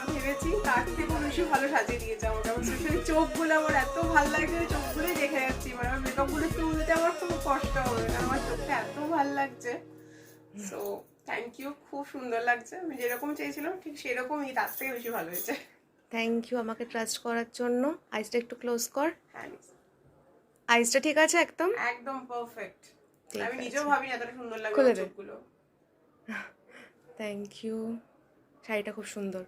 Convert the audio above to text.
ভেবেছি তার থেকে বেশি ভালো সাজিয়ে দিয়েছে আমাকে। আমার স্পেশালি চোখগুলো আমার এত ভালো লাগছে, চোখগুলোই দেখে যাচ্ছি। মানে আমার মেকআপগুলো তুলতে আমার খুব কষ্ট হবে, কারণ আমার চোখটা এত ভালো লাগছে। সো থ্যাংক ইউ, খুব সুন্দর লাগছে। আমি যেরকম চেয়েছিলাম ঠিক সেরকমই, তার থেকে বেশি ভালো হয়েছে। থ্যাংক ইউ আমাকে ট্রাস্ট করার জন্য। আইসটা একটু ক্লোজ কর। হ্যাঁ, আইসটা ঠিক আছে একদম? একদম পারফেক্ট। ঠিক আমি নিজেও আছে, ভাবিনি এতটা সুন্দর লাগবে খুলে আমার দে। চোখগুলো। Thank you. শাড়িটা খুব সুন্দর।